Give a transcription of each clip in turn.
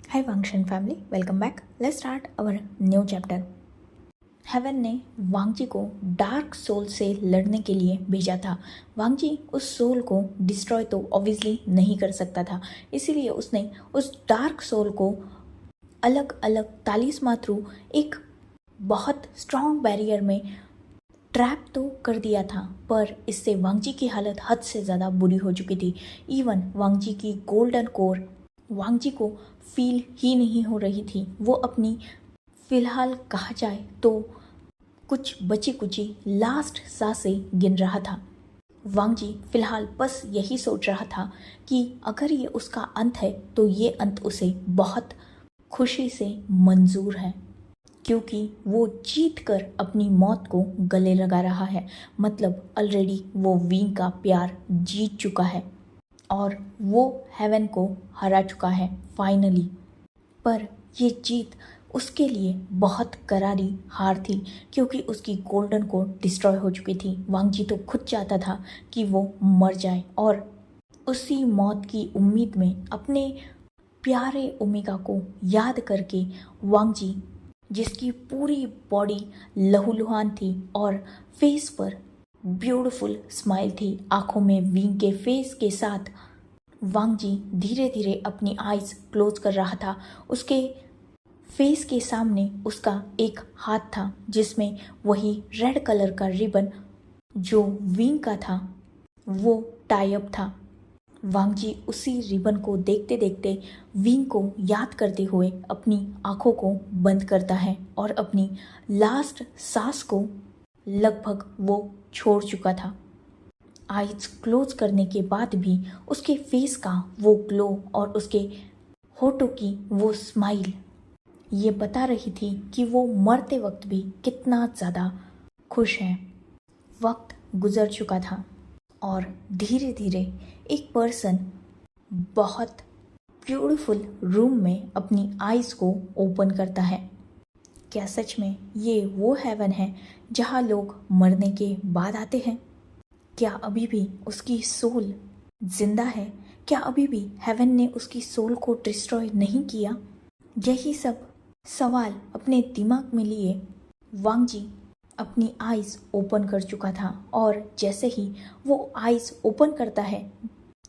Hi Wangshan family, welcome back. Let's start our new chapter. Heaven ने Wangji को dark soul से लड़ने के लिए भेजा था। वांगजी उस सोल को डिस्ट्रॉय तो ऑब्वियसली नहीं कर सकता था, इसीलिए उसने उस डार्क सोल को अलग अलग तालिस्मा थ्रू एक बहुत स्ट्रॉन्ग बैरियर में ट्रैप तो कर दिया था, पर इससे वांगजी की हालत हद से ज़्यादा बुरी हो चुकी थी। इवन वांगजी की गोल्डन कोर वांगजी को फील ही नहीं हो रही थी। वो अपनी फ़िलहाल कहा जाए तो कुछ बची कुची लास्ट सांसें गिन रहा था। वांगजी फ़िलहाल बस यही सोच रहा था कि अगर ये उसका अंत है तो ये अंत उसे बहुत खुशी से मंजूर है, क्योंकि वो जीत कर अपनी मौत को गले लगा रहा है। मतलब ऑलरेडी वो विंग का प्यार जीत चुका है और वो हेवन को हरा चुका है फाइनली। पर ये जीत उसके लिए बहुत करारी हार थी, क्योंकि उसकी गोल्डन को डिस्ट्रॉय हो चुकी थी। वांगजी तो खुद चाहता था कि वो मर जाए और उसी मौत की उम्मीद में अपने प्यारे ओमेगा को याद करके वांगजी, जिसकी पूरी बॉडी लहूलुहान थी और फेस पर ब्यूटीफुल स्माइल थी, आंखों में विंग के फेस के साथ वांगजी धीरे धीरे अपनी आईज क्लोज कर रहा था। उसके फेस के सामने उसका एक हाथ था जिसमें वही रेड कलर का रिबन जो विंग का था वो टाई अप था। वांगजी उसी रिबन को देखते देखते विंग को याद करते हुए अपनी आंखों को बंद करता है और अपनी लास्ट सांस को लगभग वो छोड़ चुका था। आईज क्लोज करने के बाद भी उसके फेस का वो ग्लो और उसके होठों की वो स्माइल ये बता रही थी कि वो मरते वक्त भी कितना ज़्यादा खुश है। वक्त गुजर चुका था और धीरे धीरे एक पर्सन बहुत ब्यूटीफुल रूम में अपनी आईज को ओपन करता है। क्या सच में ये वो हेवन है जहाँ लोग मरने के बाद आते हैं? क्या अभी भी उसकी सोल जिंदा है? क्या अभी भी हेवन ने उसकी सोल को डिस्ट्रॉय नहीं किया? यही सब सवाल अपने दिमाग में लिए वांगजी अपनी आईज ओपन कर चुका था और जैसे ही वो आईज ओपन करता है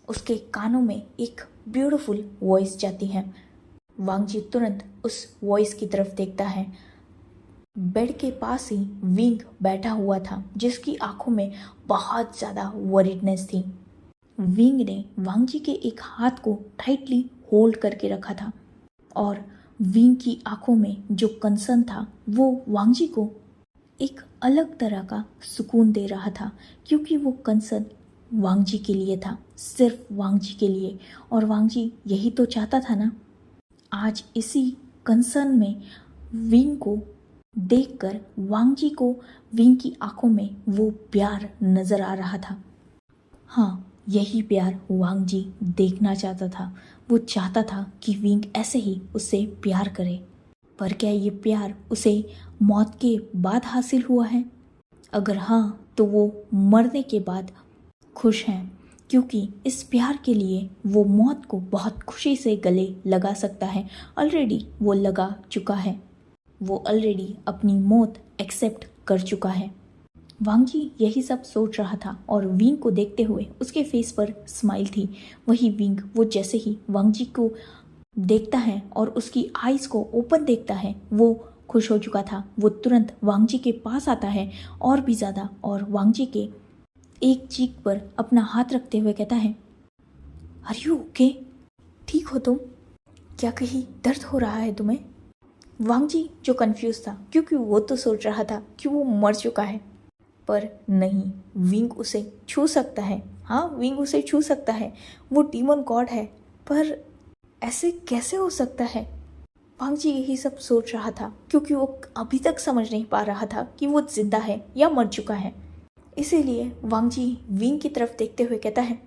उसके कानों में एक ब्यूटीफुल वॉइस जाती है। वांगजी तुरंत उस वॉइस की तरफ देखता है। बेड के पास ही विंग बैठा हुआ था, जिसकी आंखों में बहुत ज़्यादा वरीडनेस थी। विंग ने वांगजी के एक हाथ को टाइटली होल्ड करके रखा था और विंग की आंखों में जो कंसर्न था वो वांगजी को एक अलग तरह का सुकून दे रहा था, क्योंकि वो कंसर्न वांगजी के लिए था, सिर्फ वांगजी के लिए। और वांगजी यही तो चाहता था ना। आज इसी कंसर्न में विंग को देखकर वांगजी को विंग की आंखों में वो प्यार नजर आ रहा था। हाँ, यही प्यार वांगजी देखना चाहता था। वो चाहता था कि विंग ऐसे ही उससे प्यार करे। पर क्या ये प्यार उसे मौत के बाद हासिल हुआ है? अगर हाँ, तो वो मरने के बाद खुश हैं, क्योंकि इस प्यार के लिए वो मौत को बहुत खुशी से गले लगा सकता है। ऑलरेडी वो लगा चुका है। वो ऑलरेडी अपनी मौत एक्सेप्ट कर चुका है। वांगजी यही सब सोच रहा था और विंग को देखते हुए उसके फेस पर स्माइल थी। वही विंग, वो जैसे ही वांगजी को देखता है और उसकी आईज को ओपन देखता है, वो खुश हो चुका था। वो तुरंत वांगजी के पास आता है और भी ज़्यादा, और वांगजी के एक चीक पर अपना हाथ रखते हुए कहता है, आर यू ओके? ठीक हो तुम? क्या कहीं दर्द हो रहा है तुम्हें? वांगजी जो कंफ्यूज था, क्योंकि वो तो सोच रहा था कि वो मर चुका है, पर नहीं, विंग उसे छू सकता है। हाँ, विंग उसे छू सकता है, वो डीमन गॉड है, पर ऐसे कैसे हो सकता है? वांगजी यही सब सोच रहा था, क्योंकि वो अभी तक समझ नहीं पा रहा था कि वो जिंदा है या मर चुका है। इसीलिए वांगजी विंग की तरफ देखते हुए कहता है,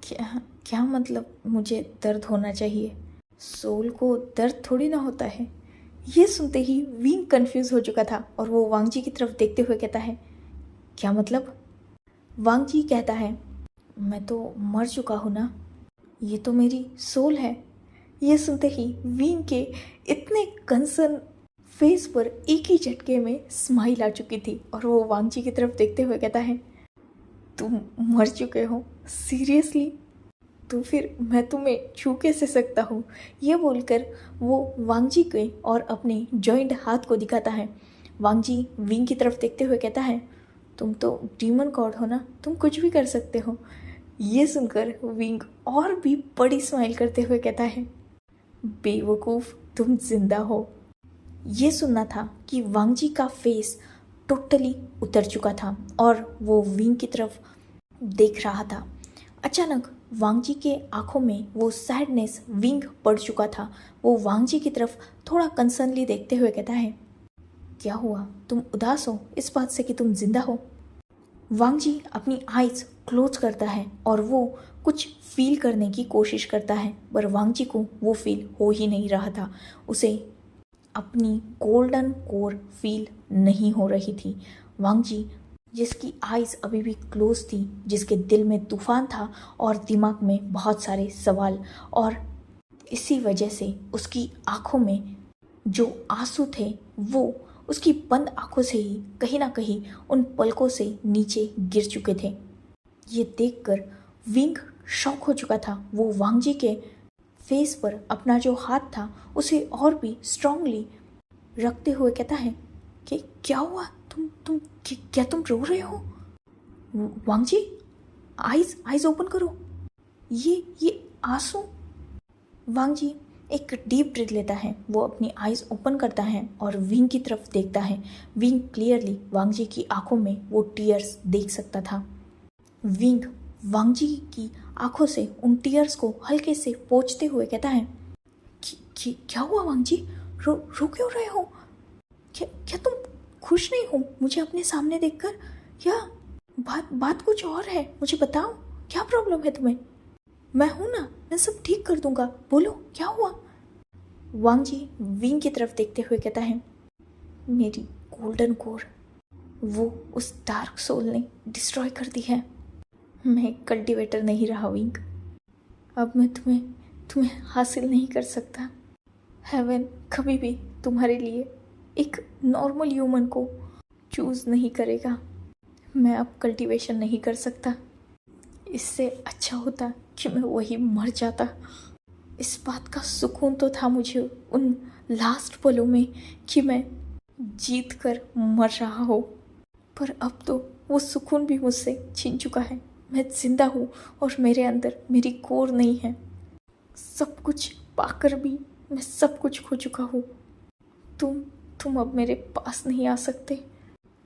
क्या क्या मतलब मुझे दर्द होना चाहिए? सोल को दर्द थोड़ी ना होता है। ये सुनते ही विंग कंफ्यूज हो चुका था और वो वांगजी की तरफ देखते हुए कहता है, क्या मतलब? वांगजी कहता है, मैं तो मर चुका हूँ ना, ये तो मेरी सोल है, ये सुनते ही विंग के इतने कंसर्न फेस पर एक ही झटके में स्माइल आ चुकी थी और वो वांगजी की तरफ देखते हुए कहता है, तुम मर चुके हो? सीरियसली? तो फिर मैं तुम्हें छू कैसे सकता हूँ? ये बोलकर वो वांगजी के और अपने जॉइंट हाथ को दिखाता है। वांगजी विंग की तरफ देखते हुए कहता है, तुम तो डीमन गॉड हो ना, तुम कुछ भी कर सकते हो। ये सुनकर विंग और भी बड़ी स्माइल करते हुए कहता है, बेवकूफ़, तुम जिंदा हो। ये सुनना था कि वांगजी का फेस टोटली उतर चुका था और वो विंग की तरफ देख रहा था। अचानक वांगजी के आंखों में वो सैडनेस विंग पड़ चुका था। वो वांगजी की तरफ थोड़ा कंसर्नली देखते हुए कहता है, क्या हुआ? तुम उदास हो इस बात से कि तुम जिंदा हो? वांगजी अपनी आइज क्लोज करता है और वो कुछ फील करने की कोशिश करता है, पर वांगजी को वो फील हो ही नहीं रहा था। उसे अपनी गोल्डन कोर फील नहीं हो रही थी। वांगजी, जिसकी आइज अभी भी क्लोज थी, जिसके दिल में तूफान था और दिमाग में बहुत सारे सवाल, और इसी वजह से उसकी आंखों में जो आंसू थे वो उसकी बंद आंखों से ही कहीं ना कहीं उन पलकों से नीचे गिर चुके थे। ये देखकर विंग शॉक हो चुका था। वो वांगजी के फेस पर अपना जो हाथ था उसे और भी स्ट्रांगली रखते हुए कहता है कि क्या हुआ? क्या तुम रो रहे हो? वांगजी, आइज ओपन करो। ये आंसू। वांगजी एक डीप ब्रीथ लेता है। वो अपनी आइज ओपन करता है और विंग की तरफ देखता है। विंग क्लियरली वांगजी की आंखों में वो टीयर्स देख सकता था। विंग वांगजी की आंखों से उन टीयर्स को हल्के से पोंछते हुए कहता है, क्या हुआ वांगजी? रो क्यों रहे हो? क्या तुम खुश नहीं हो मुझे अपने सामने देखकर, या बात कुछ और है? मुझे बताओ, क्या प्रॉब्लम है तुम्हें? मैं हूं ना, मैं सब ठीक कर दूंगा। बोलो, क्या हुआ? वांगजी विंग की तरफ देखते हुए कहता है, मेरी गोल्डन कोर वो उस डार्क सोल ने डिस्ट्रॉय कर दी है। मैं कल्टीवेटर नहीं रहा विंग। अब मैं तुम्हें हासिल नहीं कर सकता। हेवन कभी भी तुम्हारे लिए एक नॉर्मल ह्यूमन को चूज़ नहीं करेगा। मैं अब कल्टीवेशन नहीं कर सकता। इससे अच्छा होता कि मैं वही मर जाता। इस बात का सुकून तो था मुझे उन लास्ट पलों में कि मैं जीत कर मर रहा हो, पर अब तो वो सुकून भी मुझसे छीन चुका है। मैं जिंदा हूँ और मेरे अंदर मेरी कोर नहीं है। सब कुछ पाकर भी मैं सब कुछ खो चुका हूँ। तुम अब मेरे पास नहीं आ सकते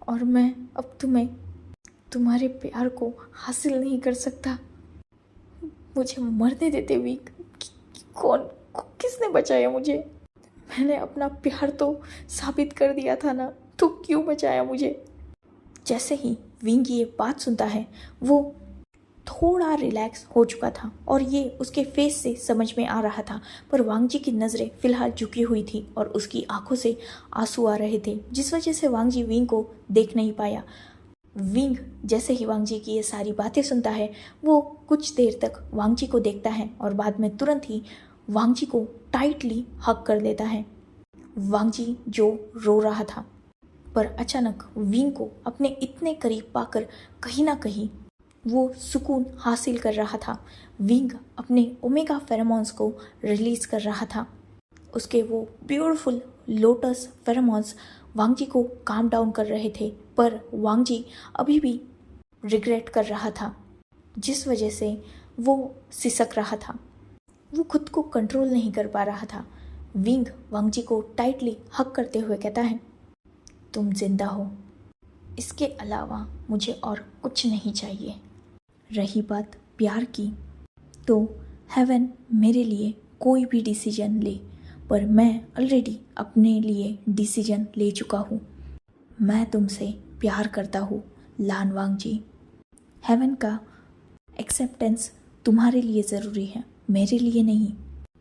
और मैं अब तुम्हारे प्यार को हासिल नहीं कर सकता। मुझे मरने देते विंग। किसने बचाया मुझे? मैंने अपना प्यार तो साबित कर दिया था ना, तो क्यों बचाया मुझे? जैसे ही विंग ये बात सुनता है वो थोड़ा रिलैक्स हो चुका था और ये उसके फेस से समझ में आ रहा था, पर वांगजी की नज़रें फिलहाल झुकी हुई थी और उसकी आंखों से आंसू आ रहे थे, जिस वजह से वांगजी विंग को देख नहीं पाया। विंग जैसे ही वांगजी की ये सारी बातें सुनता है वो कुछ देर तक वांगजी को देखता है और बाद में तुरंत ही वांगजी को टाइटली हग कर लेता है। वांगजी जो रो रहा था, पर अचानक विंग को अपने इतने करीब पाकर कहीं ना कहीं वो सुकून हासिल कर रहा था। विंग अपने ओमेगा फेरोमोन्स को रिलीज कर रहा था। उसके वो ब्यूटीफुल लोटस फेरोमोन्स वांगजी को काम डाउन कर रहे थे, पर वांगजी अभी भी रिग्रेट कर रहा था, जिस वजह से वो सिसक रहा था। वो खुद को कंट्रोल नहीं कर पा रहा था। विंग वांगजी को टाइटली हग करते हुए कहता है, तुम जिंदा हो, इसके अलावा मुझे और कुछ नहीं चाहिए। रही बात प्यार की, तो हेवन मेरे लिए कोई भी डिसीजन ले, पर मैं ऑलरेडी अपने लिए डिसीजन ले चुका हूँ। मैं तुमसे प्यार करता हूँ लान वांगजी। हेवन का एक्सेप्टेंस तुम्हारे लिए ज़रूरी है, मेरे लिए नहीं।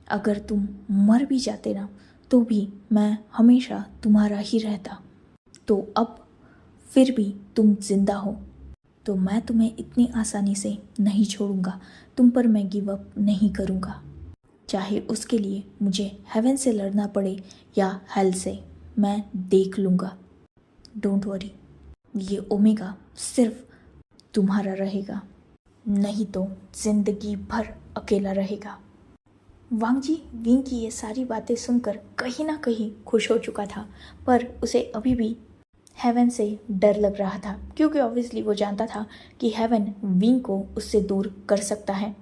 अगर तुम मर भी जाते ना तो भी मैं हमेशा तुम्हारा ही रहता। तो अब फिर भी तुम जिंदा हो तो मैं तुम्हें इतनी आसानी से नहीं छोड़ूंगा। तुम पर मैं गिव अप नहीं करूंगा। चाहे उसके लिए मुझे हेवन से लड़ना पड़े या हेल से, मैं देख लूँगा। डोंट वरी, ये ओमेगा सिर्फ तुम्हारा रहेगा, नहीं तो जिंदगी भर अकेला रहेगा। वांग जी विंग की ये सारी बातें सुनकर कहीं ना कहीं खुश हो चुका था, पर उसे अभी भी हेवन से डर लग रहा था, क्योंकि ऑब्वियसली वो जानता था कि हेवन विंग को उससे दूर कर सकता है।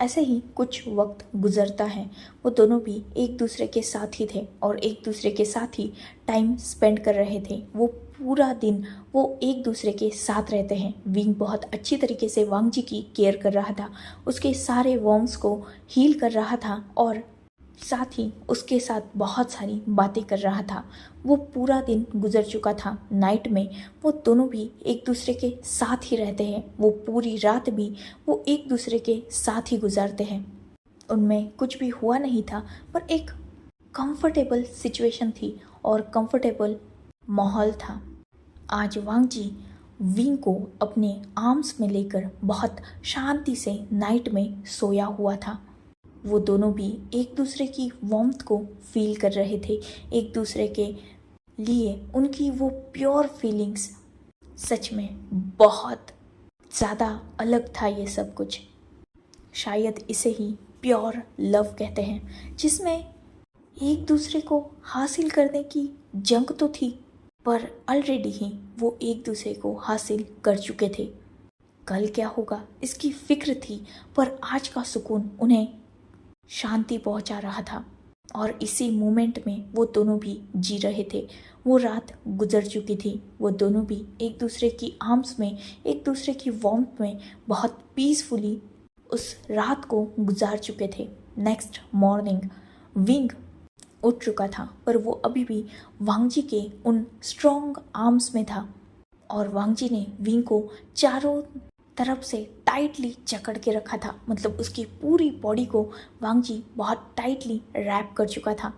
ऐसे ही कुछ वक्त गुजरता है। वो दोनों भी एक दूसरे के साथ ही थे और एक दूसरे के साथ ही टाइम स्पेंड कर रहे थे। वो पूरा दिन वो एक दूसरे के साथ रहते हैं। विंग बहुत अच्छी तरीके से वांग जी की केयर कर रहा था, उसके सारे वॉर्म्स को हील कर रहा था और साथ ही उसके साथ बहुत सारी बातें कर रहा था। वो पूरा दिन गुजर चुका था। नाइट में वो दोनों भी एक दूसरे के साथ ही रहते हैं। वो पूरी रात भी वो एक दूसरे के साथ ही गुजारते हैं। उनमें कुछ भी हुआ नहीं था, पर एक कंफर्टेबल सिचुएशन थी और कंफर्टेबल माहौल था। आज वांग जी विंग को अपने आर्म्स में लेकर बहुत शांति से नाइट में सोया हुआ था। वो दोनों भी एक दूसरे की वार्मथ को फील कर रहे थे, एक दूसरे के लिए उनकी वो प्योर फीलिंग्स। सच में बहुत ज़्यादा अलग था ये सब कुछ। शायद इसे ही प्योर लव कहते हैं, जिसमें एक दूसरे को हासिल करने की जंग तो थी, पर ऑलरेडी ही वो एक दूसरे को हासिल कर चुके थे। कल क्या होगा इसकी फिक्र थी, पर आज का सुकून उन्हें शांति पहुंचा रहा था और इसी मोमेंट में वो दोनों भी जी रहे थे। वो रात गुजर चुकी थी। वो दोनों भी एक दूसरे की आर्म्स में, एक दूसरे की वार्मथ में बहुत पीसफुली उस रात को गुजार चुके थे। नेक्स्ट मॉर्निंग विंग उठ चुका था, पर वो अभी भी वांग जी के उन स्ट्रॉन्ग आर्म्स में था और वांग जी ने विंग को चारों तरफ से टाइटली जकड़ के रखा था। मतलब उसकी पूरी बॉडी को वांग जी बहुत टाइटली रैप कर चुका था।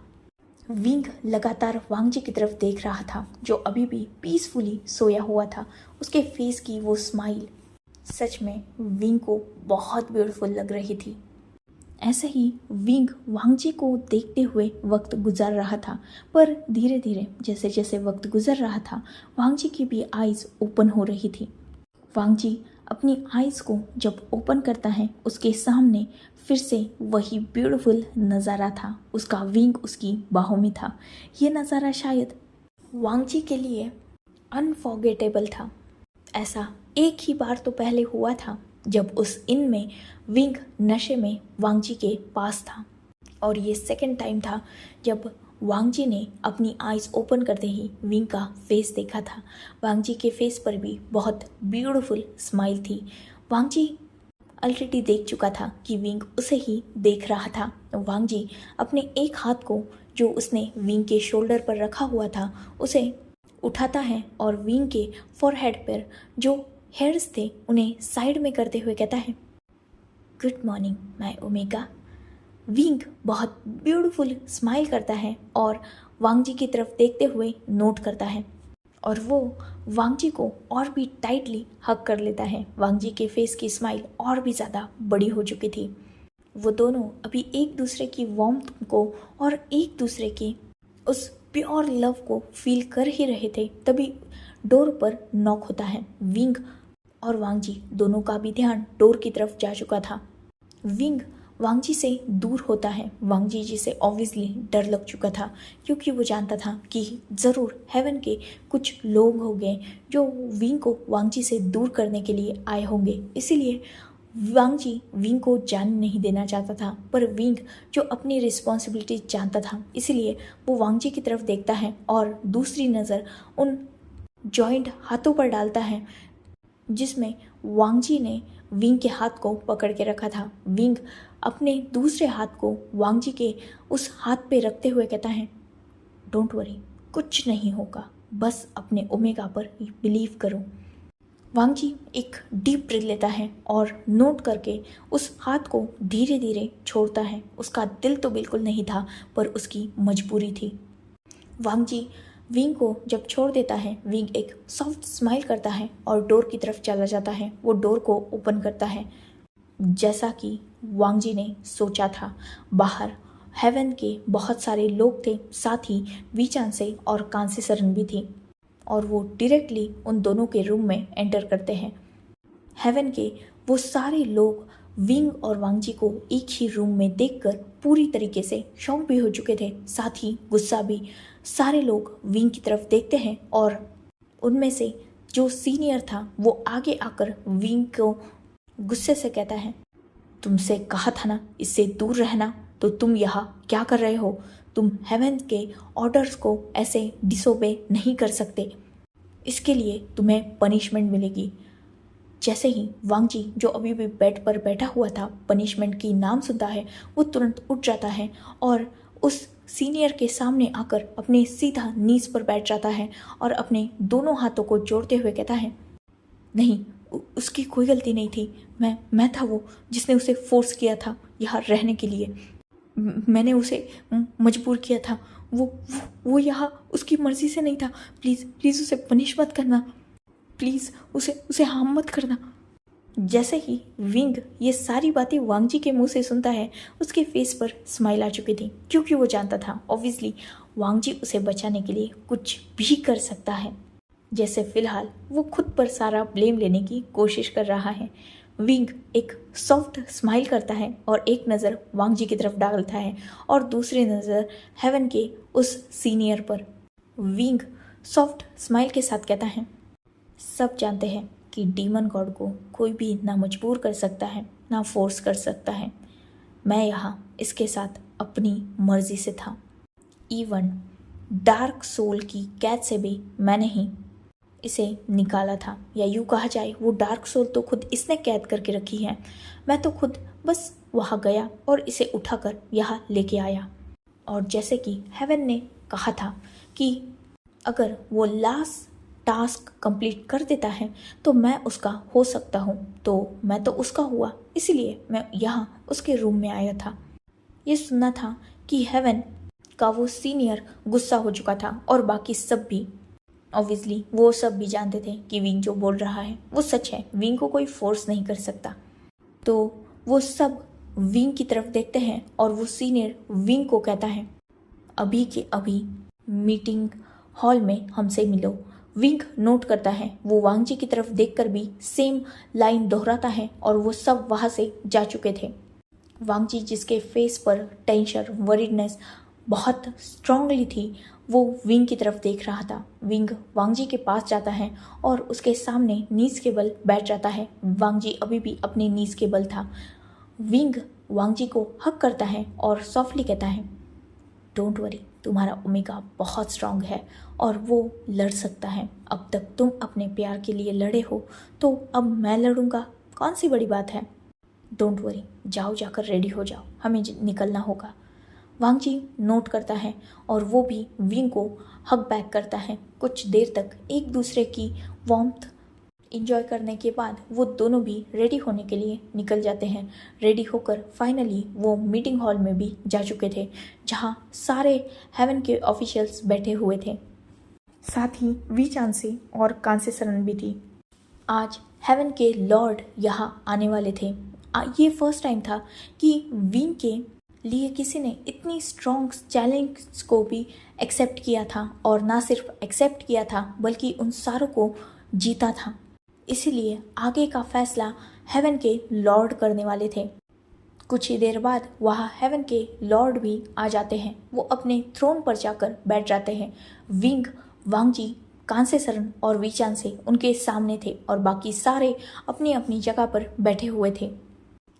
विंग लगातार वांग जी की तरफ देख रहा था, जो अभी भी पीसफुली सोया हुआ था। उसके फेस की वो स्माइल सच में विंग को बहुत ब्यूटीफुल लग रही थी। ऐसे ही विंग वांग जी को देखते हुए वक्त गुजार रहा था, पर धीरे धीरे जैसे जैसे वक्त गुजर रहा था, वांग जी की भी आइज़ ओपन हो रही थी। वांग जी अपनी आइज़ को जब ओपन करता है, उसके सामने फिर से वही ब्यूटीफुल नज़ारा था। उसका विंग उसकी बाहों में था। ये नज़ारा शायद वांग जी के लिए अनफॉरगेटेबल था। ऐसा एक ही बार तो पहले हुआ था, जब उस इन में विंग नशे में वांग जी के पास था, और ये सेकंड टाइम था जब वांग जी ने अपनी आइज़ ओपन करते ही विंग का फेस देखा था। वांग जी के फेस पर भी बहुत ब्यूटीफुल स्माइल थी। वांग जी ऑलरेडी देख चुका था कि विंग उसे ही देख रहा था। वांग जी अपने एक हाथ को जो उसने विंग के शोल्डर पर रखा हुआ था उसे उठाता है और विंग के फोरहेड पर जो हेयर्स थे उन्हें साइड में करते हुए कहता है, good morning my omega. Wing बहुत ब्यूटीफुल स्माइल करता है और वांग जी की तरफ देखते हुए नोट करता है और वो वांग जी को और भी टाइटली हग कर लेता है। वांग जी के फेस की स्माइल और भी ज़्यादा बड़ी हो चुकी थी। वो दोनों अभी एक दूसरे की वार्मथ को और एक दूसरे की उस प्योर लव को फील कर ही रहे थे। तभी डोर पर नॉक होता है। विंग और वांग जी दोनों का भी ध्यान डोर की तरफ जा चुका था। विंग वांग जी से दूर होता है। वांग जी जिसे ऑब्वियसली डर लग चुका था, क्योंकि वो जानता था कि ज़रूर हेवन के कुछ लोग होंगे जो विंग को वांग जी से दूर करने के लिए आए होंगे। इसीलिए वांग जी विंग को जाने नहीं देना चाहता था, पर विंग जो अपनी रिस्पॉन्सिबिलिटी जानता था, इसीलिए वो वांग जी की तरफ देखता है और दूसरी नज़र उन जॉइंट हाथों पर डालता है जिसमें वांग जी ने विंग के हाथ को पकड़ के रखा था। विंग अपने दूसरे हाथ को वांग जी के उस हाथ पे रखते हुए कहता है, डोंट वरी, कुछ नहीं होगा, बस अपने ओमेगा पर बिलीव करो। वांग जी एक डीप ब्रीथ लेता है और नोट करके उस हाथ को धीरे धीरे छोड़ता है। उसका दिल तो बिल्कुल नहीं था, पर उसकी मजबूरी थी। वांग जी विंग को जब छोड़ देता है, विंग एक सॉफ्ट स्माइल करता है और डोर की तरफ चला जाता है। वो डोर को ओपन करता है। जैसा कि वांग जी ने सोचा था। बाहर हेवन के बहुत सारे लोग थे, साथ ही वीचान से और कांसी सरन भी थी, और वो डायरेक्टली उन दोनों के रूम में एंटर करते हैं। हेवन के वो सारे लोग विंग और वांग जी को एक ही रूम में देखकर पूरी तरीके से शॉक भी हो चुके थे, साथ ही गुस्सा भी। सारे लोग विंग की तरफ देखते हैं और उनमें से जो सीनियर था वो आगे आकर विंग को गुस्से से कहता है, तुमसे कहा था ना इससे दूर रहना, तो तुम यहाँ क्या कर रहे हो? तुम हेवन के ऑर्डर्स को ऐसे डिसोबे नहीं कर सकते, इसके लिए तुम्हें पनिशमेंट मिलेगी। जैसे ही वांग जी, जो अभी भी बेड पर बैठा हुआ था, पनिशमेंट की नाम सुनता है, वो तुरंत उठ जाता है और उस सीनियर के सामने आकर अपने सीधा नीज पर बैठ जाता है और अपने दोनों हाथों को जोड़ते हुए कहता है, नहीं, उसकी कोई गलती नहीं थी। मैं था वो जिसने उसे फोर्स किया था यहाँ रहने के लिए। मैंने उसे मजबूर किया था। वो यहाँ उसकी मर्जी से नहीं था। प्लीज़ प्लीज़ उसे पनिश मत करना, प्लीज़ उसे हार्म मत करना। जैसे ही विंग ये सारी बातें वांग जी के मुंह से सुनता है, उसके फेस पर स्माइल आ चुकी थी, क्योंकि वो जानता था ऑब्वियसली वांग जी उसे बचाने के लिए कुछ भी कर सकता है। जैसे फिलहाल वो खुद पर सारा ब्लेम लेने की कोशिश कर रहा है। विंग एक सॉफ्ट स्माइल करता है और एक नज़र वांग जी की तरफ डालता है और दूसरी नज़र हेवन के उस सीनियर पर। विंग सॉफ्ट स्माइल के साथ कहता है, सब जानते हैं कि डीमन गॉड को कोई भी ना मजबूर कर सकता है ना फोर्स कर सकता है। मैं यहाँ इसके साथ अपनी मर्जी से था। इवन डार्क सोल की कैद से भी मैंने ही इसे निकाला था, या यूँ कहा जाए वो डार्क सोल तो खुद इसने कैद करके रखी है। मैं तो खुद बस वहाँ गया और इसे उठाकर यहाँ लेके आया। और जैसे कि हेवन ने कहा था कि अगर वो लास्ट टास्क कंप्लीट कर देता है तो मैं उसका हो सकता हूँ, तो मैं तो उसका हुआ, इसलिए मैं यहाँ उसके रूम में आया था। ये सुनना था कि हेवन का वो सीनियर गुस्सा हो चुका था और बाकी सब भी। ऑब्वियसली वो सब भी जानते थे कि विंग जो बोल रहा है वो सच है, विंग को कोई फोर्स नहीं कर सकता। तो वो सब विंग की तरफ देखते हैं और वो सीनियर विंग को कहता है, अभी के अभी मीटिंग हॉल में हमसे मिलो। विंग नोट करता है, वो वांग जी की तरफ देखकर भी सेम लाइन दोहराता है और वो सब वहाँ से जा चुके थे। वांग जी जिसके फेस पर टेंशन, वरीडनेस बहुत स्ट्रांगली थी, वो विंग की तरफ देख रहा था। विंग वांग जी के पास जाता है और उसके सामने नीज के बल बैठ जाता है। वांग जी अभी भी अपने नीज के बल था। विंग वांग जी को हक करता है और सॉफ्टली कहता है, डोंट वरी, तुम्हारा ओमेगा बहुत स्ट्रांग है और वो लड़ सकता है। अब तक तुम अपने प्यार के लिए लड़े हो, तो अब मैं लड़ूंगा, कौन सी बड़ी बात है। डोंट वरी, जाओ जाकर रेडी हो जाओ, हमें निकलना होगा। वांग जी नोट करता है और वो भी विंग को हक बैक करता है। कुछ देर तक एक दूसरे की वार्मथ इंजॉय करने के बाद वो दोनों भी रेडी होने के लिए निकल जाते हैं। रेडी होकर फाइनली वो मीटिंग हॉल में भी जा चुके थे, जहाँ सारे हेवन के ऑफिशियल्स बैठे हुए थे, साथ ही वी चांसी और कांसे सरन भी थी। आज हेवन के लॉर्ड यहाँ आने वाले थे। ये फर्स्ट टाइम था कि विंग के लिए किसी ने इतनी स्ट्रॉन्ग चैलेंज को भी एक्सेप्ट किया था, और ना सिर्फ एक्सेप्ट किया था बल्कि उन सारों को जीता था। इसीलिए आगे का फैसला हेवन के लॉर्ड करने वाले थे। कुछ ही देर बाद वहाँ हेवन के लॉर्ड भी आ जाते हैं। वो अपने थ्रोन पर जाकर बैठ जाते हैं। विंग, वांग जी, कांसे सरन और वीचान से उनके सामने थे और बाकी सारे अपनी अपनी जगह पर बैठे हुए थे।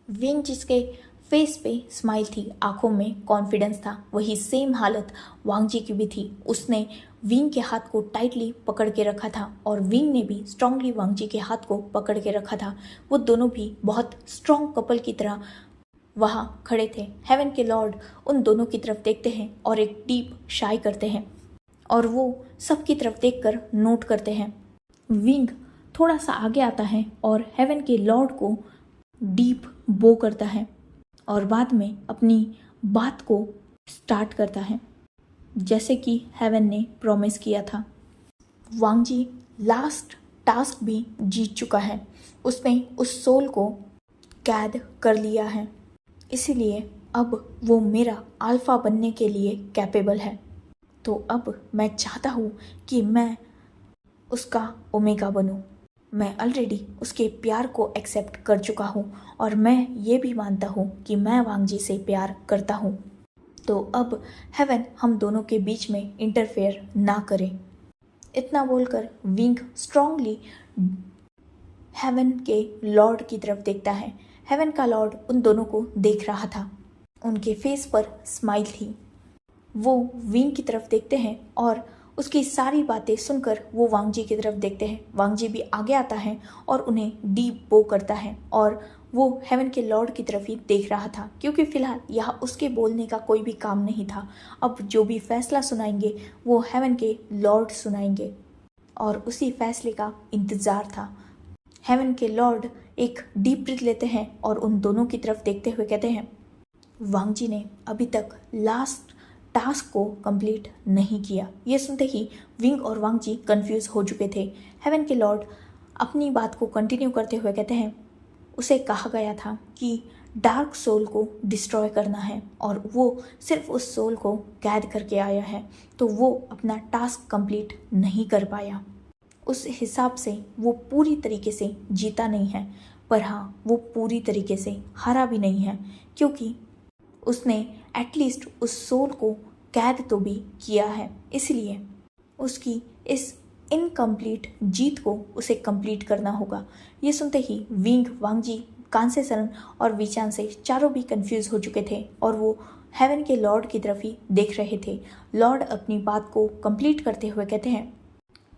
विंग जिसके फेस पे स्माइल थी, आंखों में कॉन्फिडेंस था, वही सेम हालत वांग जी की भी थी। उसने विंग के हाथ को टाइटली पकड़ के रखा था और विंग ने भी स्ट्रांगली वांग जी के हाथ को पकड़ के रखा था। वो दोनों भी बहुत स्ट्रांग कपल की तरह वहाँ खड़े थे। हेवन के लॉर्ड उन दोनों की तरफ देखते हैं और एक डीप शाई करते हैं और वो सब की तरफ देखकर नोट करते हैं। विंग थोड़ा सा आगे आता है और हेवन के लॉर्ड को डीप बो करता है और बाद में अपनी बात को स्टार्ट करता है, जैसे कि हेवन ने प्रॉमिस किया था। वांग जी लास्ट टास्क भी जीत चुका है। उसने उस सोल को कैद कर लिया है। इसीलिए अब वो मेरा अल्फा बनने के लिए कैपेबल है। तो अब मैं चाहता हूँ कि मैं उसका ओमेगा बनूं। मैं ऑलरेडी उसके प्यार को एक्सेप्ट कर चुका हूँ और मैं ये भी मानता हूँ कि मैं वांग जी से प्यार करता हूँ। तो अब हेवन हम दोनों के बीच में इंटरफेयर ना करे। इतना बोलकर विंग स्ट्रांगली हेवन के लॉर्ड की तरफ देखता है। हेवन का लॉर्ड उन दोनों को देख रहा था। उनके फेस पर स्माइल थी। वो विंग की तरफ देखते हैं और उसकी सारी बातें सुनकर वो वांग जी की तरफ देखते हैं। वांग जी भी आगे आता है और उन्हें डीप बो करता है और वो हेवन के लॉर्ड की तरफ ही देख रहा था, क्योंकि फिलहाल यहाँ उसके बोलने का कोई भी काम नहीं था। अब जो भी फैसला सुनाएंगे वो हेवन के लॉर्ड सुनाएंगे और उसी फैसले का इंतज़ार था। हेवन के लॉर्ड एक डीप ब्रीथ लेते हैं और उन दोनों की तरफ देखते हुए कहते हैं, वांग जी ने अभी तक लास्ट टास्क को कंप्लीट नहीं किया। ये सुनते ही विंग और वांग जी कंफ्यूज हो चुके थे। हेवन के लॉर्ड अपनी बात को कंटिन्यू करते हुए कहते हैं, उसे कहा गया था कि डार्क सोल को डिस्ट्रॉय करना है और वो सिर्फ उस सोल को कैद करके आया है, तो वो अपना टास्क कंप्लीट नहीं कर पाया। उस हिसाब से वो पूरी तरीके से जीता नहीं है, पर हाँ वो पूरी तरीके से हारा भी नहीं है, क्योंकि उसने एटलीस्ट उस सोल को कैद तो भी किया है। इसलिए उसकी इस इनकम्प्लीट जीत को उसे कंप्लीट करना होगा। ये सुनते ही विंग, वांग जी, कांसे सरन और विचान से चारों भी कंफ्यूज हो चुके थे और वो हेवन के लॉर्ड की तरफ ही देख रहे थे। लॉर्ड अपनी बात को कंप्लीट करते हुए कहते हैं,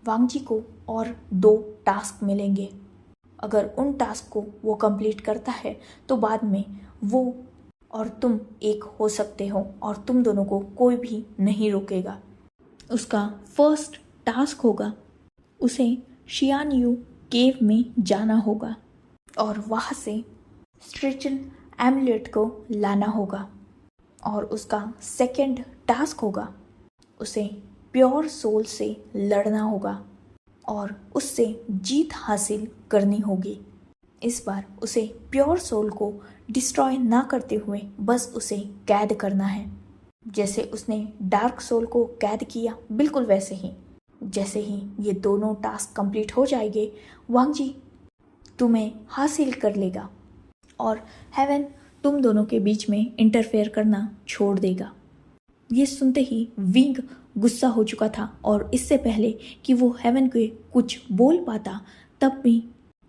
वांग जी को और 2 टास्क मिलेंगे। अगर उन टास्क को वो कंप्लीट करता है तो बाद में वो और तुम एक हो सकते हो और तुम दोनों को कोई भी नहीं रोकेगा। उसका फर्स्ट टास्क होगा, उसे शियान यू केव में जाना होगा और वहाँ से स्ट्रेचन एमुलेट को लाना होगा। और उसका सेकंड टास्क होगा, उसे प्योर सोल से लड़ना होगा और उससे जीत हासिल करनी होगी। इस बार उसे प्योर सोल को डिस्ट्रॉय ना करते हुए बस उसे कैद करना है। जैसे उसने डार्क सोल को कैद किया, बिल्कुल वैसे ही। जैसे ही ये दोनों टास्क कंप्लीट हो जाएंगे, वांग जी तुम्हें हासिल कर लेगा और हेवन तुम दोनों के बीच में इंटरफेयर करना छोड़ देगा। ये सुनते ही विंग गुस्सा हो चुका था और इससे पहले कि वो हेवन के कुछ बोल पाता, तब भी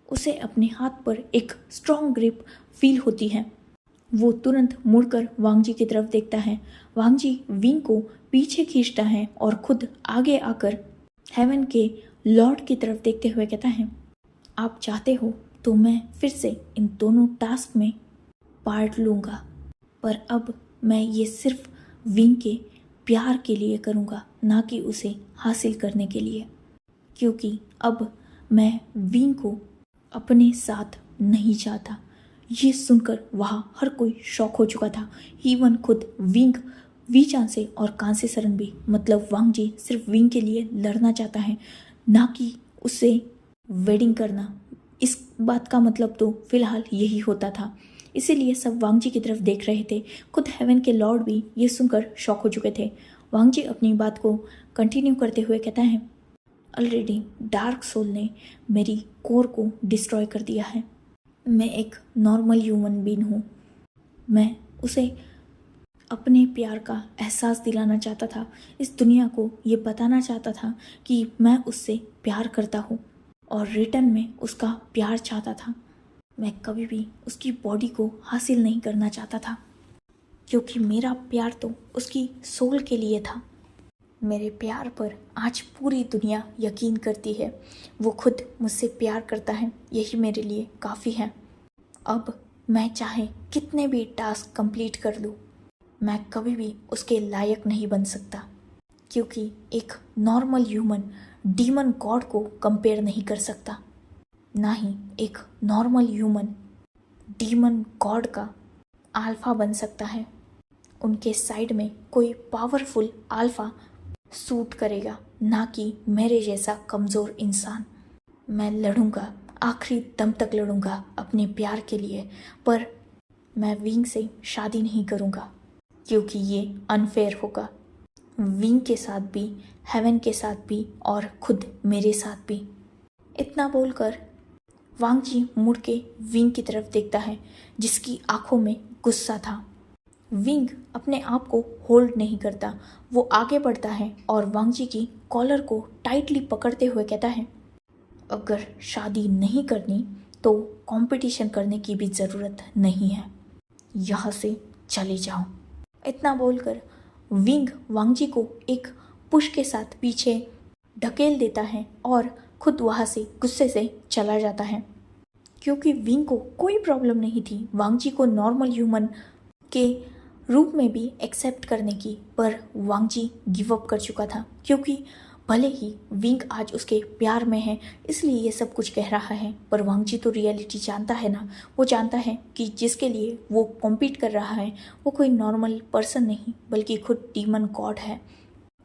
उसे अपने हाथ पर एक स्ट्रॉन्ग ग्रिप फील होती है। वो तुरंत मुड़कर वांग जी की तरफ देखता है। वांग जी विंग को पीछे खींचता है और खुद आगे आकर हेवन के लॉर्ड की तरफ देखते हुए कहता है, आप चाहते हो तो मैं फिर से इन दोनों टास्क में पार्ट लूँगा, पर अब मैं ये सिर्फ विंग के प्यार के लिए करूँगा, ना कि उसे हासिल करने के लिए, क्योंकि अब मैं विंग को अपने साथ नहीं चाहता। ये सुनकर वहाँ हर कोई शॉक हो चुका था। इवन खुद विंग, वीचान से और कांसे सरन भी, मतलब वांग जी सिर्फ विंग के लिए लड़ना चाहता है, ना कि उससे वेडिंग करना। इस बात का मतलब तो फिलहाल यही होता था। इसीलिए सब वांग जी की तरफ देख रहे थे। खुद हेवन के लॉर्ड भी ये सुनकर शॉक हो चुके थे। वांग जी अपनी बात को कंटिन्यू करते हुए कहता है, ऑलरेडी डार्क सोल ने मेरी कोर को डिस्ट्रॉय कर दिया है। मैं एक नॉर्मल ह्यूमन बीइंग हूँ। मैं उसे अपने प्यार का एहसास दिलाना चाहता था, इस दुनिया को ये बताना चाहता था कि मैं उससे प्यार करता हूँ और रिटर्न में उसका प्यार चाहता था। मैं कभी भी उसकी बॉडी को हासिल नहीं करना चाहता था, क्योंकि मेरा प्यार तो उसकी सोल के लिए था। मेरे प्यार पर आज पूरी दुनिया यकीन करती है। वो खुद मुझसे प्यार करता है, यही मेरे लिए काफ़ी है। अब मैं चाहे कितने भी टास्क कंप्लीट कर लूँ, मैं कभी भी उसके लायक नहीं बन सकता, क्योंकि एक नॉर्मल ह्यूमन डीमन गॉड को कंपेयर नहीं कर सकता, ना ही एक नॉर्मल ह्यूमन डीमन गॉड का अल्फा बन सकता है। उनके साइड में कोई पावरफुल अल्फा सूट करेगा, ना कि मेरे जैसा कमज़ोर इंसान। मैं लड़ूंगा, आखिरी दम तक लड़ूंगा अपने प्यार के लिए, पर मैं विंग से शादी नहीं करूँगा क्योंकि ये अनफेयर होगा, विंग के साथ भी, हेवन के साथ भी और खुद मेरे साथ भी। इतना बोलकर वांग जी मुड़ के विंग की तरफ देखता है जिसकी आंखों में गुस्सा था। विंग अपने आप को होल्ड नहीं करता, वो आगे बढ़ता है और वांग जी की कॉलर को टाइटली पकड़ते हुए कहता है, अगर शादी नहीं करनी तो कंपटीशन करने की भी ज़रूरत नहीं है, यहाँ से चले जाओ। इतना बोलकर विंग वांग जी को एक पुश के साथ पीछे ढकेल देता है और खुद वहाँ से गुस्से से चला जाता है। क्योंकि विंग को कोई प्रॉब्लम नहीं थी वांग जी को नॉर्मल ह्यूमन के रूप में भी एक्सेप्ट करने की, पर वांग जी गिव अप कर चुका था। क्योंकि भले ही विंग आज उसके प्यार में है इसलिए ये सब कुछ कह रहा है, पर वांग जी तो रियलिटी जानता है ना। वो जानता है कि जिसके लिए वो कॉम्पीट कर रहा है वो कोई नॉर्मल पर्सन नहीं बल्कि खुद डीमन गॉड है।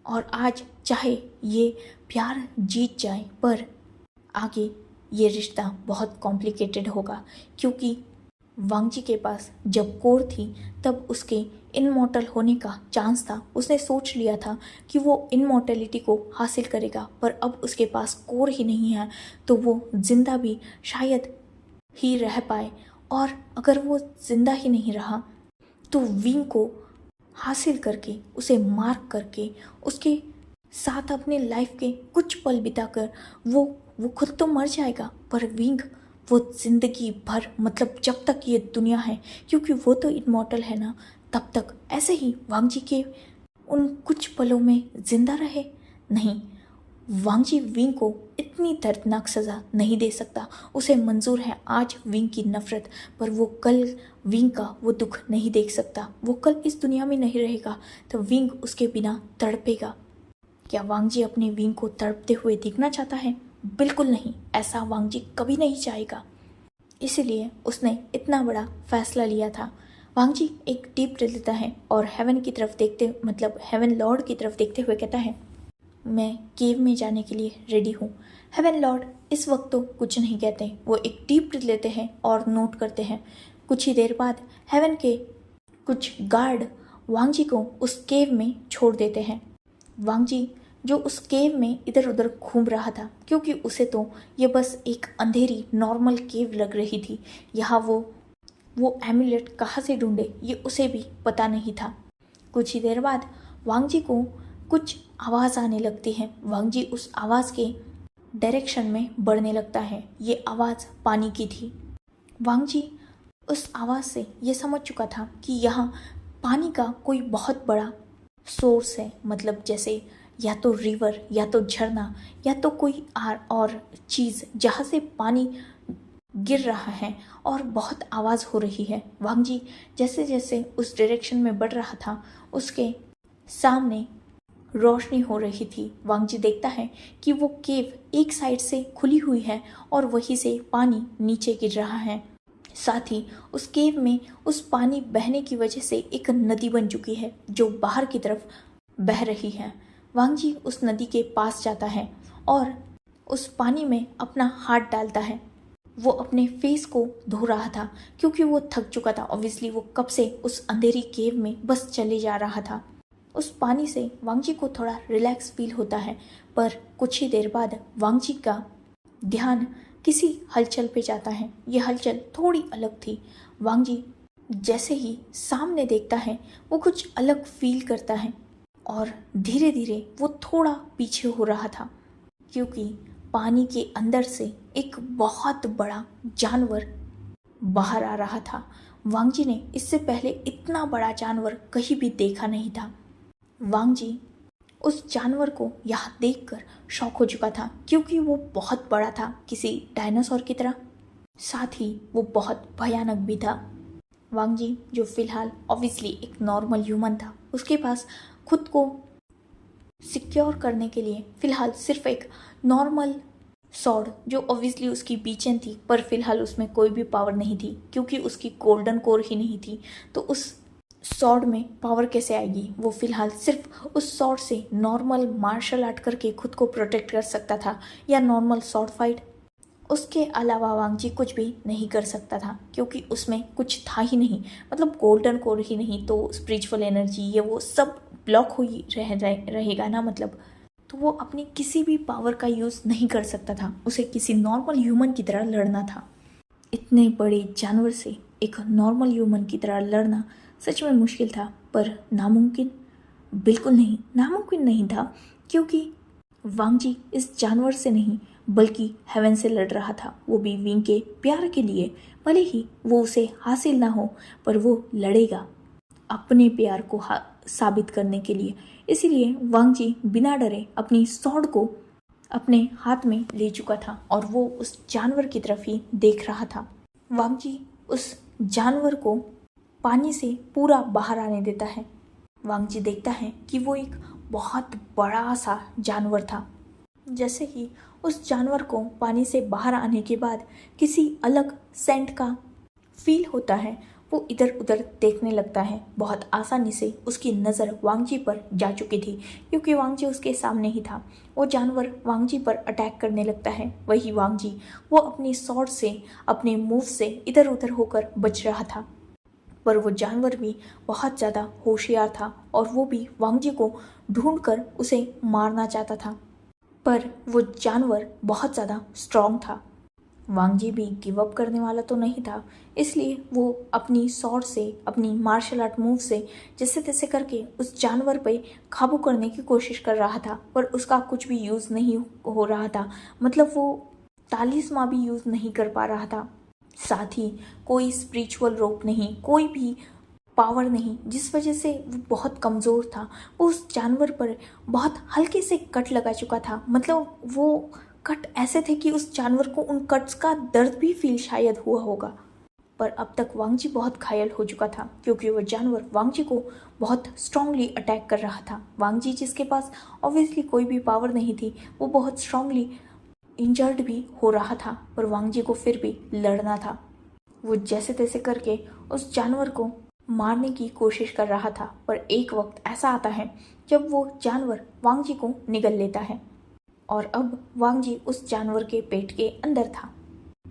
और आज चाहे ये प्यार जीत जाए पर आगे ये रिश्ता बहुत कॉम्प्लिकेटेड होगा। क्योंकि वांग जी के पास जब कोर थी तब उसके इनमॉर्टल होने का चांस था। उसने सोच लिया था कि वो इनमॉर्टेलिटी को हासिल करेगा, पर अब उसके पास कोर ही नहीं है तो वो जिंदा भी शायद ही रह पाए। और अगर वो जिंदा ही नहीं रहा तो विंग को हासिल करके, उसे मार्क करके, उसके साथ अपने लाइफ के कुछ पल बिताकर वो खुद तो मर जाएगा, पर विंग वो जिंदगी भर, मतलब जब तक ये दुनिया है, क्योंकि वो तो इमॉर्टल है ना, तब तक ऐसे ही वांग जी के उन कुछ पलों में जिंदा रहे। नहीं, वांग जी विंग को इतनी दर्दनाक सज़ा नहीं दे सकता। उसे मंजूर है आज विंग की नफ़रत, पर वो कल विंग का वो दुख नहीं देख सकता। वो कल इस दुनिया में नहीं रहेगा तो विंग उसके बिना तड़पेगा। क्या वांग जी अपने विंग को तड़पते हुए देखना चाहता है? बिल्कुल नहीं, ऐसा वांग जी कभी नहीं चाहेगा। इसीलिए उसने इतना बड़ा फैसला लिया था। वांग जी एक डीप ब्रीथ लेता है और हेवन की तरफ देखते, मतलब हेवन लॉर्ड की तरफ देखते हुए कहता है, मैं केव में जाने के लिए रेडी हूँ। हेवन लॉर्ड इस वक्त तो कुछ नहीं कहते, वो एक डीप ब्रीथ लेते हैं और नोट करते हैं। कुछ ही देर बाद हेवन के कुछ गार्ड वांग जी को उस केव में छोड़ देते हैं। वांग जी जो उस केव में इधर उधर घूम रहा था, क्योंकि उसे तो ये बस एक अंधेरी नॉर्मल केव लग रही थी। यहाँ वो एमुलेट कहाँ से ढूंढे ये उसे भी पता नहीं था। कुछ ही देर बाद वांग जी को कुछ आवाज़ आने लगती है। वांग जी उस आवाज़ के डायरेक्शन में बढ़ने लगता है। ये आवाज़ पानी की थी। वांग जी उस आवाज़ से ये समझ चुका था कि यहाँ पानी का कोई बहुत बड़ा सोर्स है, मतलब जैसे या तो रिवर या तो झरना या तो कोई और चीज़ जहाँ से पानी गिर रहा है और बहुत आवाज़ हो रही है। वांग जी जैसे जैसे उस डायरेक्शन में बढ़ रहा था उसके सामने रोशनी हो रही थी। वांग जी देखता है कि वो केव एक साइड से खुली हुई है और वहीं से पानी नीचे गिर रहा है। साथ ही उस केव में उस पानी बहने की वजह से एक नदी बन चुकी है जो बाहर की तरफ बह रही है। वांग जी उस नदी के पास जाता है और उस पानी में अपना हाथ डालता है। वो अपने फेस को धो रहा था क्योंकि वो थक चुका था। ऑब्वियसली वो कब से उस अंधेरी केव में बस चले जा रहा था। उस पानी से वांग जी को थोड़ा रिलैक्स फील होता है, पर कुछ ही देर बाद वांग जी का ध्यान किसी हलचल पे जाता है। ये हलचल थोड़ी अलग थी। वांग जी जैसे ही सामने देखता है वो कुछ अलग फील करता है और धीरे धीरे वो थोड़ा पीछे हो रहा था, क्योंकि पानी के अंदर से एक बहुत बड़ा जानवर बाहर आ रहा था। वांग जी ने इससे पहले इतना बड़ा जानवर कहीं भी देखा नहीं था। वांग जी उस जानवर को यहाँ देखकर शॉक हो चुका था, क्योंकि वो बहुत बड़ा था, किसी डायनासोर की तरह। साथ ही वो बहुत भयानक भी था। वांग जी जो फिलहाल ऑब्वियसली एक नॉर्मल ह्यूमन था, उसके पास खुद को सिक्योर करने के लिए फिलहाल सिर्फ एक नॉर्मल सॉर्ड, जो ऑब्वियसली उसकी बीचन थी, पर फिलहाल उसमें कोई भी पावर नहीं थी क्योंकि उसकी गोल्डन कोर ही नहीं थी। तो उस सॉर्ड में पावर कैसे आएगी? वो फिलहाल सिर्फ उस सॉर्ड से नॉर्मल मार्शल आर्ट करके खुद को प्रोटेक्ट कर सकता था, या नॉर्मल सॉर्ड फाइट। उसके अलावा वांगजी कुछ भी नहीं कर सकता था क्योंकि उसमें कुछ था ही नहीं, मतलब गोल्डन कोर ही नहीं तो स्पिरिचुअल एनर्जी ये वो सब ब्लॉक हुई रहेगा ना, मतलब तो वो अपनी किसी भी पावर का यूज़ नहीं कर सकता था। उसे किसी नॉर्मल ह्यूमन की तरह लड़ना था। इतने बड़े जानवर से एक नॉर्मल ह्यूमन की तरह लड़ना सच में मुश्किल था, पर नामुमकिन बिल्कुल नहीं, नामुमकिन नहीं था, क्योंकि वांगजी इस जानवर से नहीं बल्कि हेवन से लड़ रहा था, वो भी विंग के प्यार के लिए। भले ही वो उसे हासिल ना हो पर वो लड़ेगा अपने प्यार को साबित करने के लिए। इसीलिए वांगजी बिना डरे अपनी स्वॉर्ड को अपने हाथ में ले चुका था और वो उस जानवर की तरफ ही देख रहा था। वांगजी उस जानवर को पानी से पूरा बाहर आने देता है। वांगजी देखता है कि वो एक बहुत बड़ा सा जानवर था। जैसे ही उस जानवर को पानी से बाहर आने के बाद किसी अलग सेंट का फील होता है, वो इधर उधर देखने लगता है। बहुत आसानी से उसकी नज़र वांगजी पर जा चुकी थी क्योंकि वांगजी उसके सामने ही था। वो जानवर वांगजी पर अटैक करने लगता है। वही वांगजी वो अपनी स्वॉर्ड से, अपने मूव से इधर उधर होकर बच रहा था, पर वो जानवर भी बहुत ज़्यादा होशियार था और वो भी वांगजी को ढूंढकर उसे मारना चाहता था। पर वो जानवर बहुत ज़्यादा स्ट्रांग था। वांगजी भी गिव अप करने वाला तो नहीं था, इसलिए वो अपनी स्वॉर्ड से, अपनी मार्शल आर्ट मूव से जैसे तैसे करके उस जानवर पे काबू करने की कोशिश कर रहा था, पर उसका कुछ भी यूज़ नहीं हो रहा था। मतलब वो तालिस्मा भी यूज़ नहीं कर पा रहा था। साथ ही कोई स्पिरिचुअल रोप नहीं, कोई भी पावर नहीं, जिस वजह से वो बहुत कमज़ोर था। वो उस जानवर पर बहुत हल्के से कट लगा चुका था। मतलब वो कट ऐसे थे कि उस जानवर को उन कट्स का दर्द भी फील शायद हुआ होगा। पर अब तक वांगजी बहुत घायल हो चुका था क्योंकि वो जानवर वांगजी को बहुत स्ट्रांगली अटैक कर रहा था। वांगजी जिसके पास ऑब्वियसली कोई भी पावर नहीं थी, वो बहुत स्ट्रांगली इंजर्ड भी हो रहा था, पर वांगजी को फिर भी लड़ना था। वो जैसे तैसे करके उस जानवर को मारने की कोशिश कर रहा था, पर एक वक्त ऐसा आता है जब वो जानवर वांगजी को निगल लेता है और अब वांगजी उस जानवर के पेट के अंदर था।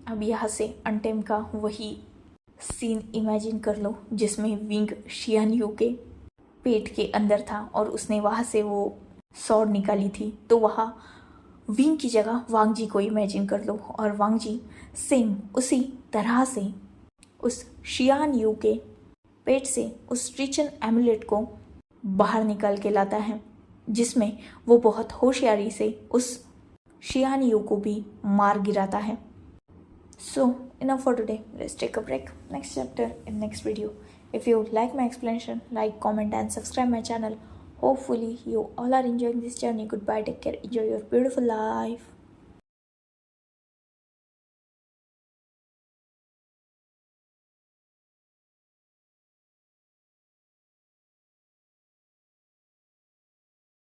अब यहाँ से अनटेम का वही सीन इमेजिन कर लो जिसमें विंग शियानयू के पेट के अंदर था और उसने वहाँ से वो स्वॉर्ड निकाली थी। तो वहाँ विंग की जगह वांगजी को इमेजिन कर लो और वांगजी सेम उसी तरह से उस शियानयू के पेट से उस रिचन एमुलेट को बाहर निकाल के लाता है, जिसमें वो बहुत होशियारी से उस शियानयू को भी मार गिराता है। So enough for today. Let's take a break. Next chapter in next video. If you like my explanation, like, comment and subscribe my channel. Hopefully you all are enjoying this journey. Goodbye. Take care. Enjoy your beautiful life.